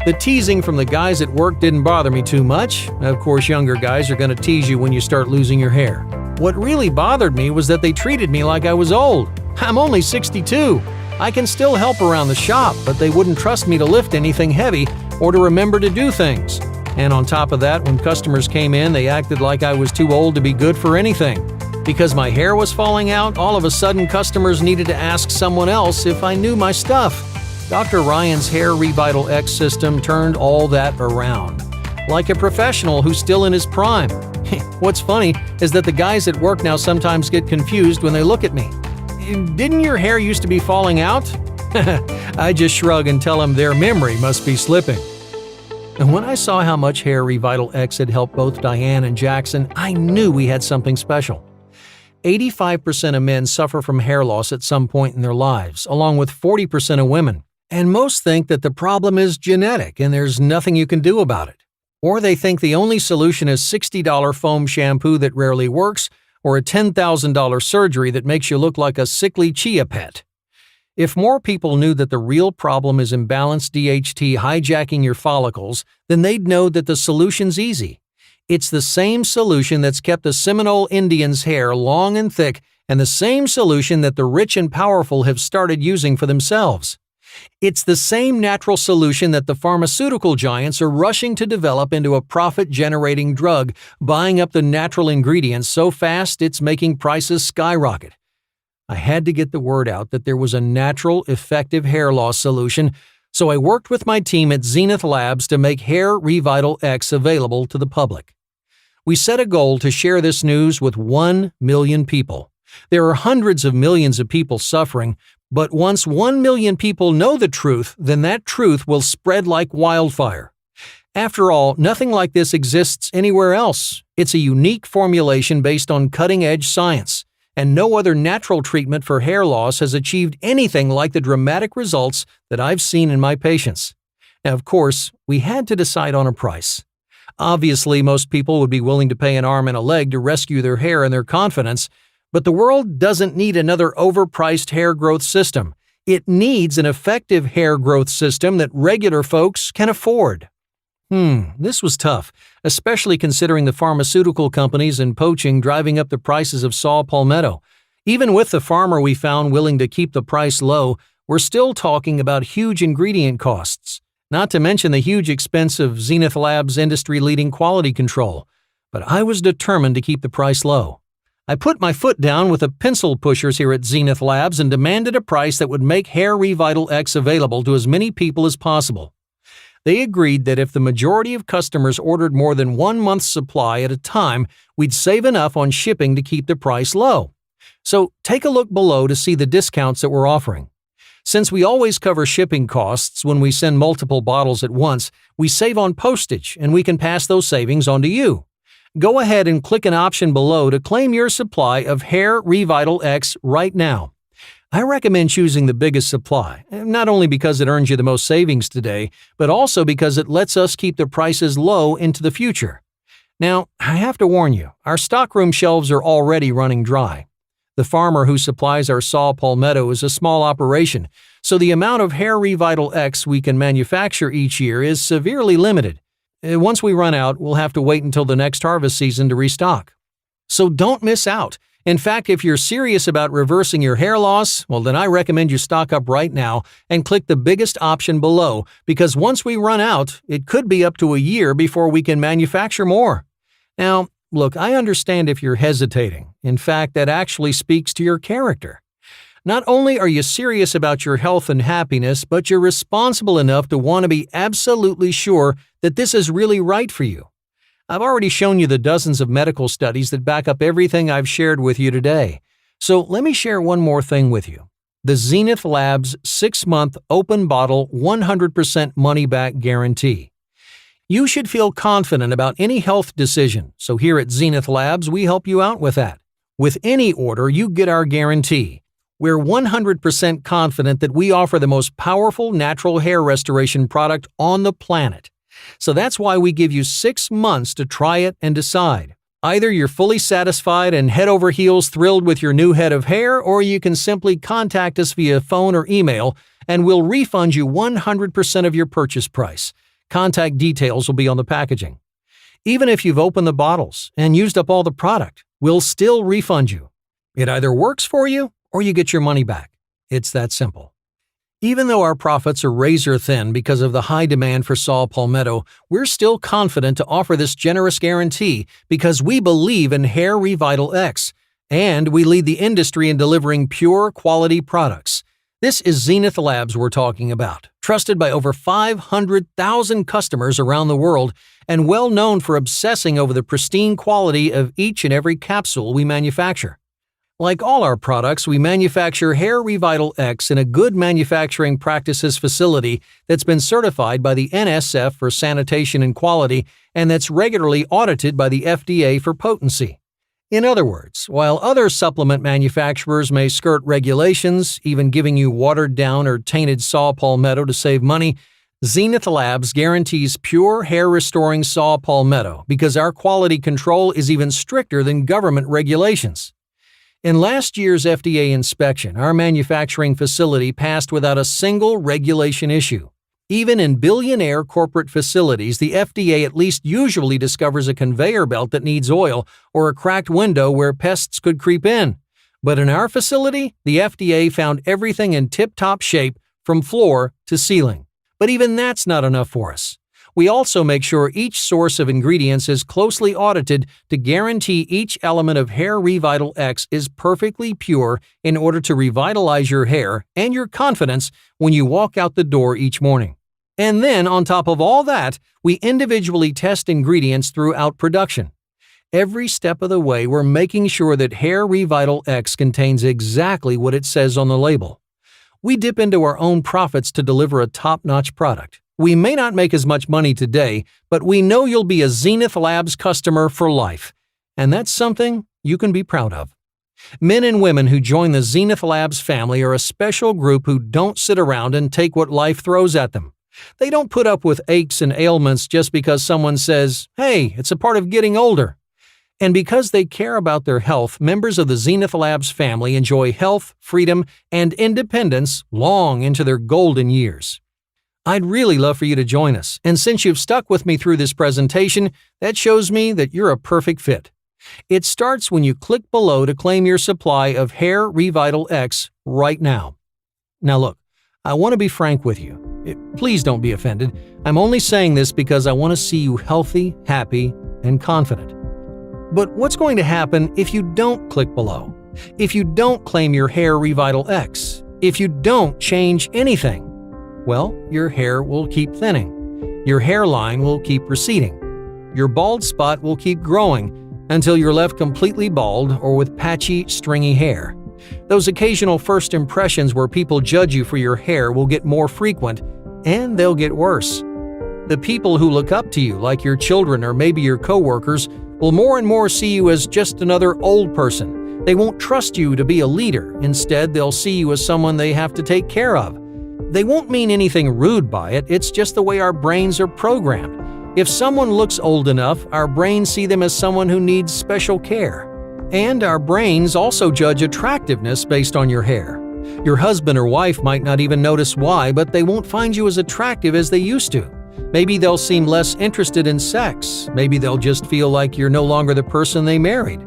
The teasing from the guys at work didn't bother me too much. Of course, younger guys are going to tease you when you start losing your hair. What really bothered me was that they treated me like I was old. I'm only 62. I can still help around the shop, but they wouldn't trust me to lift anything heavy or to remember to do things. And on top of that, when customers came in, they acted like I was too old to be good for anything. Because my hair was falling out, all of a sudden customers needed to ask someone else if I knew my stuff. Dr. Ryan's Hair Revital X system turned all that around. Like a professional who's still in his prime. What's funny is that the guys at work now sometimes get confused when they look at me. "Didn't your hair used to be falling out?" I just shrug and tell them their memory must be slipping. And when I saw how much Hair Revital X had helped both Diane and Jackson, I knew we had something special. 85% of men suffer from hair loss at some point in their lives, along with 40% of women. And most think that the problem is genetic and there's nothing you can do about it. Or they think the only solution is $60 foam shampoo that rarely works, or a $10,000 surgery that makes you look like a sickly chia pet. If more people knew that the real problem is imbalanced DHT hijacking your follicles, then they'd know that the solution's easy. It's the same solution that's kept the Seminole Indians' hair long and thick, and the same solution that the rich and powerful have started using for themselves. It's the same natural solution that the pharmaceutical giants are rushing to develop into a profit-generating drug, buying up the natural ingredients so fast it's making prices skyrocket. I had to get the word out that there was a natural, effective hair loss solution, so I worked with my team at Zenith Labs to make Hair Revital X available to the public. We set a goal to share this news with 1 million people. There are hundreds of millions of people suffering, but once 1 million people know the truth, then that truth will spread like wildfire. After all, nothing like this exists anywhere else. It's a unique formulation based on cutting-edge science, and no other natural treatment for hair loss has achieved anything like the dramatic results that I've seen in my patients. Now, of course, we had to decide on a price. Obviously, most people would be willing to pay an arm and a leg to rescue their hair and their confidence, but the world doesn't need another overpriced hair growth system. It needs an effective hair growth system that regular folks can afford. This was tough, especially considering the pharmaceutical companies and poaching driving up the prices of saw palmetto. Even with the farmer we found willing to keep the price low, we're still talking about huge ingredient costs, not to mention the huge expense of Zenith Labs' industry-leading quality control. But I was determined to keep the price low. I put my foot down with the pencil pushers here at Zenith Labs and demanded a price that would make Hair Revital X available to as many people as possible. They agreed that if the majority of customers ordered more than 1 month's supply at a time, we'd save enough on shipping to keep the price low. So take a look below to see the discounts that we're offering. Since we always cover shipping costs when we send multiple bottles at once, we save on postage and we can pass those savings on to you. Go ahead and click an option below to claim your supply of Hair Revital X right now. I recommend choosing the biggest supply, not only because it earns you the most savings today, but also because it lets us keep the prices low into the future. Now, I have to warn you, our stockroom shelves are already running dry. The farmer who supplies our saw palmetto is a small operation, so the amount of Hair Revital X we can manufacture each year is severely limited. Once we run out, we'll have to wait until the next harvest season to restock. So don't miss out. In fact, if you're serious about reversing your hair loss, well then I recommend you stock up right now and click the biggest option below, because once we run out, it could be up to a year before we can manufacture more. Now, look, I understand if you're hesitating. In fact, that actually speaks to your character. Not only are you serious about your health and happiness, but you're responsible enough to want to be absolutely sure that this is really right for you. I've already shown you the dozens of medical studies that back up everything I've shared with you today. So let me share one more thing with you. The Zenith Labs 6-month open bottle 100% money-back guarantee. You should feel confident about any health decision, so here at Zenith Labs we help you out with that. With any order, you get our guarantee. We're 100% confident that we offer the most powerful natural hair restoration product on the planet. So that's why we give you 6 months to try it and decide. Either you're fully satisfied and head over heels thrilled with your new head of hair, or you can simply contact us via phone or email and we'll refund you 100% of your purchase price. Contact details will be on the packaging. Even if you've opened the bottles and used up all the product, we'll still refund you. It either works for you or you get your money back. It's that simple. Even though our profits are razor thin because of the high demand for saw palmetto, we're still confident to offer this generous guarantee because we believe in Hair Revital X, and we lead the industry in delivering pure quality products. This is Zenith Labs we're talking about, trusted by over 500,000 customers around the world and well known for obsessing over the pristine quality of each and every capsule we manufacture. Like all our products, we manufacture Hair Revital X in a good manufacturing practices facility that's been certified by the NSF for sanitation and quality and that's regularly audited by the FDA for potency. In other words, while other supplement manufacturers may skirt regulations, even giving you watered-down or tainted saw palmetto to save money, Zenith Labs guarantees pure hair-restoring saw palmetto because our quality control is even stricter than government regulations. In last year's FDA inspection, our manufacturing facility passed without a single regulation issue. Even in billionaire corporate facilities, the FDA at least usually discovers a conveyor belt that needs oil or a cracked window where pests could creep in. But in our facility, the FDA found everything in tip-top shape from floor to ceiling. But even that's not enough for us. We also make sure each source of ingredients is closely audited to guarantee each element of Hair Revital X is perfectly pure in order to revitalize your hair and your confidence when you walk out the door each morning. And then, on top of all that, we individually test ingredients throughout production. Every step of the way, we're making sure that Hair Revital X contains exactly what it says on the label. We dip into our own profits to deliver a top-notch product. We may not make as much money today, but we know you'll be a Zenith Labs customer for life. And that's something you can be proud of. Men and women who join the Zenith Labs family are a special group who don't sit around and take what life throws at them. They don't put up with aches and ailments just because someone says, "Hey, it's a part of getting older." And because they care about their health, members of the Zenith Labs family enjoy health, freedom, and independence long into their golden years. I'd really love for you to join us, and since you've stuck with me through this presentation, that shows me that you're a perfect fit. It starts when you click below to claim your supply of Hair Revital X right now. Now look, I want to be frank with you. Please don't be offended. I'm only saying this because I want to see you healthy, happy, and confident. But what's going to happen if you don't click below? If you don't claim your Hair Revital X? If you don't change anything? Well, your hair will keep thinning. Your hairline will keep receding. Your bald spot will keep growing until you're left completely bald or with patchy, stringy hair. Those occasional first impressions where people judge you for your hair will get more frequent, and they'll get worse. The people who look up to you, like your children or maybe your coworkers, will more and more see you as just another old person. They won't trust you to be a leader. Instead, they'll see you as someone they have to take care of. They won't mean anything rude by it, it's just the way our brains are programmed. If someone looks old enough, our brains see them as someone who needs special care. And our brains also judge attractiveness based on your hair. Your husband or wife might not even notice why, but they won't find you as attractive as they used to. Maybe they'll seem less interested in sex. Maybe they'll just feel like you're no longer the person they married.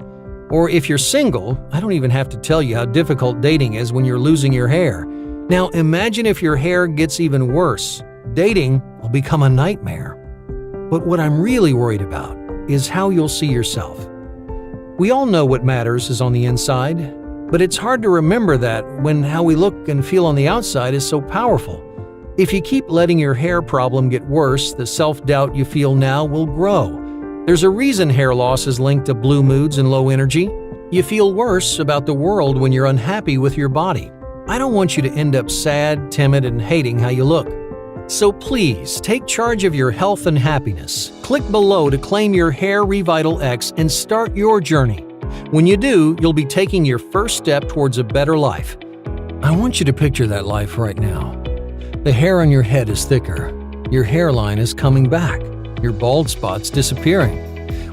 Or if you're single, I don't even have to tell you how difficult dating is when you're losing your hair. Now imagine if your hair gets even worse. Dating will become a nightmare. But what I'm really worried about is how you'll see yourself. We all know what matters is on the inside, but it's hard to remember that when how we look and feel on the outside is so powerful. If you keep letting your hair problem get worse, the self-doubt you feel now will grow. There's a reason hair loss is linked to blue moods and low energy. You feel worse about the world when you're unhappy with your body. I don't want you to end up sad, timid, and hating how you look. So please, take charge of your health and happiness. Click below to claim your Hair Revital X and start your journey. When you do, you'll be taking your first step towards a better life. I want you to picture that life right now. The hair on your head is thicker. Your hairline is coming back. Your bald spot's disappearing.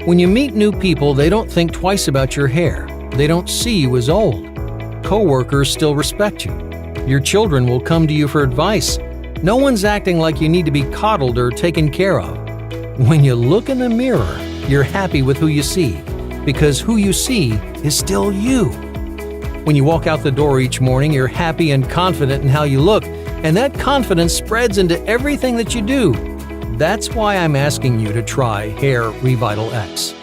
When you meet new people, they don't think twice about your hair. They don't see you as old. Coworkers still respect you. Your children will come to you for advice. No one's acting like you need to be coddled or taken care of. When you look in the mirror, you're happy with who you see, because who you see is still you. When you walk out the door each morning, you're happy and confident in how you look, and that confidence spreads into everything that you do. That's why I'm asking you to try Hair Revital X.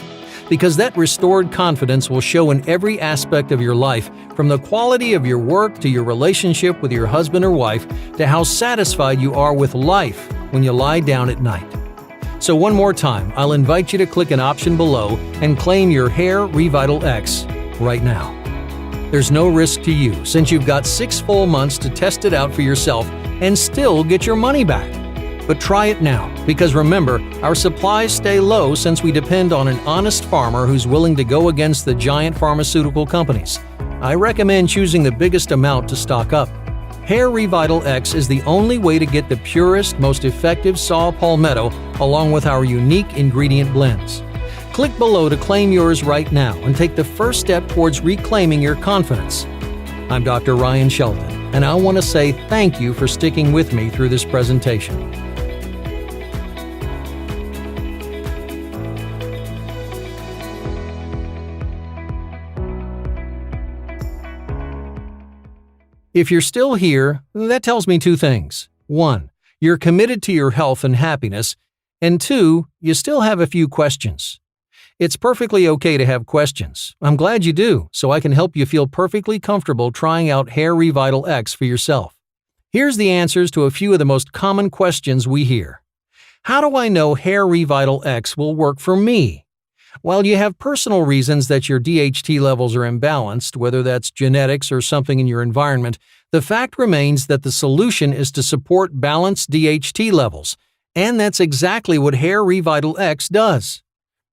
Because that restored confidence will show in every aspect of your life, from the quality of your work to your relationship with your husband or wife, to how satisfied you are with life when you lie down at night. So one more time, I'll invite you to click an option below and claim your Hair Revital X right now. There's no risk to you, since you've got 6 full months to test it out for yourself and still get your money back. But try it now, because remember, our supplies stay low since we depend on an honest farmer who's willing to go against the giant pharmaceutical companies. I recommend choosing the biggest amount to stock up. Hair Revital X is the only way to get the purest, most effective saw palmetto along with our unique ingredient blends. Click below to claim yours right now and take the first step towards reclaiming your confidence. I'm Dr. Ryan Sheldon, and I want to say thank you for sticking with me through this presentation. If you're still here, that tells me 2 things. 1, you're committed to your health and happiness, and 2, you still have a few questions. It's perfectly okay to have questions. I'm glad you do, so I can help you feel perfectly comfortable trying out Hair Revital X for yourself. Here's the answers to a few of the most common questions we hear. How do I know Hair Revital X will work for me? While you have personal reasons that your DHT levels are imbalanced, whether that's genetics or something in your environment, the fact remains that the solution is to support balanced DHT levels, and that's exactly what Hair Revital X does.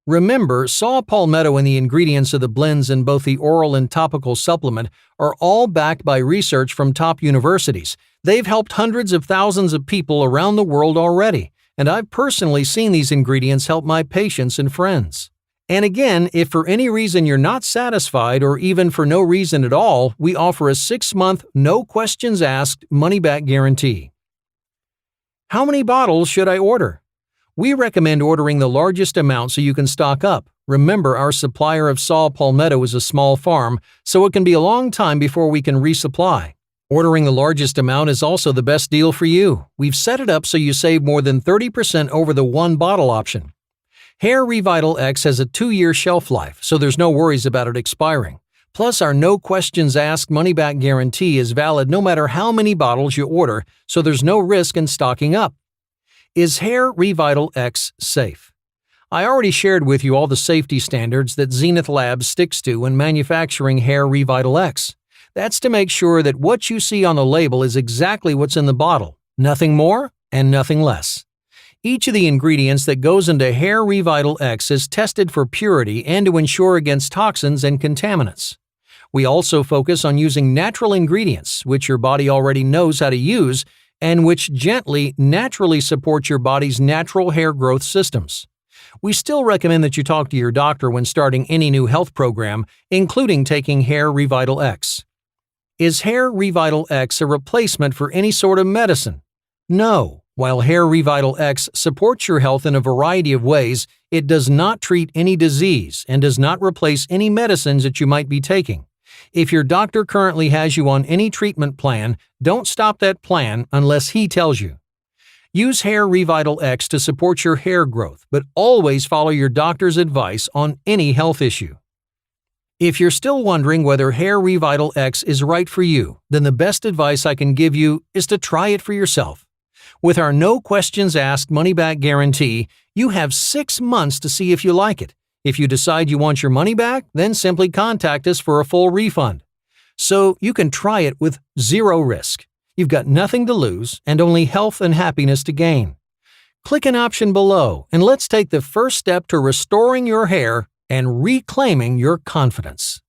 Remember, saw palmetto and the ingredients of the blends in both the oral and topical supplement are all backed by research from top universities. They've helped hundreds of thousands of people around the world already, and I've personally seen these ingredients help my patients and friends. And again, if for any reason you're not satisfied or even for no reason at all, we offer a 6-month, no questions asked, money-back guarantee. How many bottles should I order? We recommend ordering the largest amount so you can stock up. Remember, our supplier of saw palmetto is a small farm, so it can be a long time before we can resupply. Ordering the largest amount is also the best deal for you. We've set it up so you save more than 30% over the 1 bottle option. Hair Revital X has a 2-year shelf life, so there's no worries about it expiring. Plus, our no questions asked money-back guarantee is valid no matter how many bottles you order, so there's no risk in stocking up. Is Hair Revital X safe? I already shared with you all the safety standards that Zenith Labs sticks to when manufacturing Hair Revital X. That's to make sure that what you see on the label is exactly what's in the bottle, nothing more and nothing less. Each of the ingredients that goes into Hair Revital X is tested for purity and to ensure against toxins and contaminants. We also focus on using natural ingredients, which your body already knows how to use, and which gently, naturally support your body's natural hair growth systems. We still recommend that you talk to your doctor when starting any new health program, including taking Hair Revital X. Is Hair Revital X a replacement for any sort of medicine? No. While Hair Revital X supports your health in a variety of ways, it does not treat any disease and does not replace any medicines that you might be taking. If your doctor currently has you on any treatment plan, don't stop that plan unless he tells you. Use Hair Revital X to support your hair growth, but always follow your doctor's advice on any health issue. If you're still wondering whether Hair Revital X is right for you, then the best advice I can give you is to try it for yourself. With our no questions asked money-back guarantee, you have 6 months to see if you like it. If you decide you want your money back, then simply contact us for a full refund. So you can try it with zero risk. You've got nothing to lose and only health and happiness to gain. Click an option below and let's take the first step to restoring your hair and reclaiming your confidence.